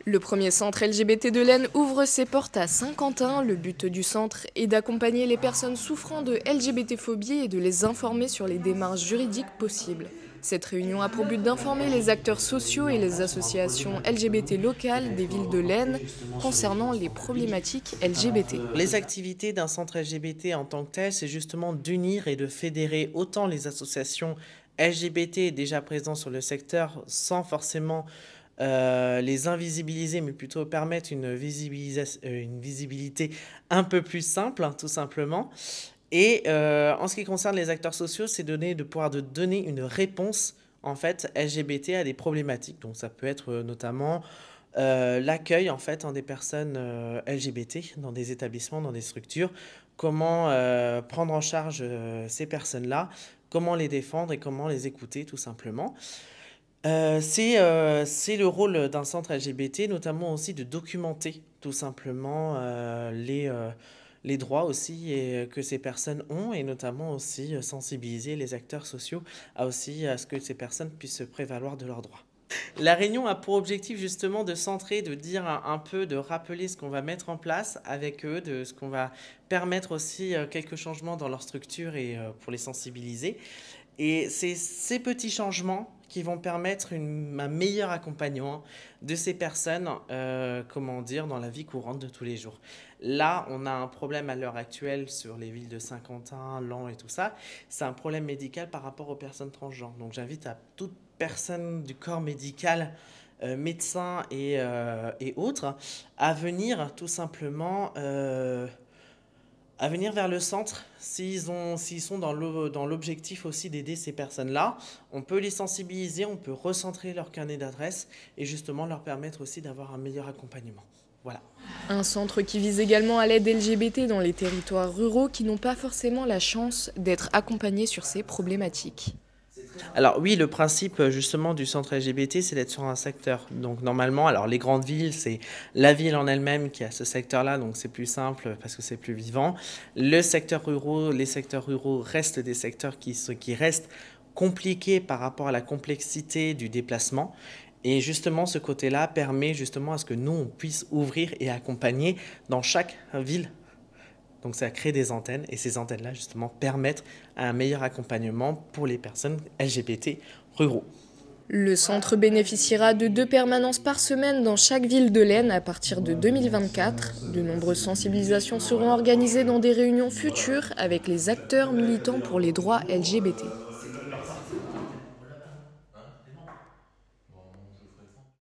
Le premier centre LGBT de l'Aisne ouvre ses portes à Saint-Quentin. Le but du centre est d'accompagner les personnes souffrant de LGBT-phobie et de les informer sur les démarches juridiques possibles. Cette réunion a pour but d'informer les acteurs sociaux et les associations LGBT locales des villes de l'Aisne concernant les problématiques LGBT. Les activités d'un centre LGBT en tant que tel, c'est justement d'unir et de fédérer autant les associations LGBT déjà présentes sur le secteur sans forcément les invisibiliser, mais plutôt permettre une visibilité un peu plus simple, hein, tout simplement. Et en ce qui concerne les acteurs sociaux, c'est de pouvoir donner une réponse en fait LGBT à des problématiques. Donc ça peut être notamment l'accueil en fait des personnes LGBT dans des établissements, dans des structures. Comment prendre en charge ces personnes-là, comment les défendre et comment les écouter tout simplement. C'est le rôle d'un centre LGBT, notamment aussi de documenter tout simplement les droits aussi que ces personnes ont et notamment aussi sensibiliser les acteurs sociaux à ce que ces personnes puissent se prévaloir de leurs droits. La réunion a pour objectif justement de centrer, de dire un peu, de rappeler ce qu'on va mettre en place avec eux, de ce qu'on va permettre aussi quelques changements dans leur structure et pour les sensibiliser. Et c'est ces petits changements qui vont permettre un meilleur accompagnement de ces personnes, dans la vie courante de tous les jours. Là, on a un problème à l'heure actuelle sur les villes de Saint-Quentin, Laon et tout ça. C'est un problème médical par rapport aux personnes transgenres. Donc j'invite à toute personne du corps médical, médecins et autres, à venir tout simplement à venir vers le centre s'ils sont dans l'objectif aussi d'aider ces personnes-là. On peut les sensibiliser, on peut recentrer leur carnet d'adresses et justement leur permettre aussi d'avoir un meilleur accompagnement. Voilà. Un centre qui vise également à l'aide LGBT dans les territoires ruraux qui n'ont pas forcément la chance d'être accompagnés sur ces problématiques. Alors oui, le principe justement du centre LGBT, c'est d'être sur un secteur. Donc normalement, alors les grandes villes, c'est la ville en elle-même qui a ce secteur-là, donc c'est plus simple parce que c'est plus vivant. Les secteurs ruraux restent des secteurs qui restent compliqués par rapport à la complexité du déplacement. Et justement, ce côté-là permet justement à ce que nous, on puisse ouvrir et accompagner dans chaque ville. Donc ça crée des antennes et ces antennes-là justement permettent un meilleur accompagnement pour les personnes LGBT ruraux. Le centre bénéficiera de 2 permanences par semaine dans chaque ville de l'Aisne à partir de 2024. De nombreuses sensibilisations seront organisées dans des réunions futures avec les acteurs militants pour les droits LGBT.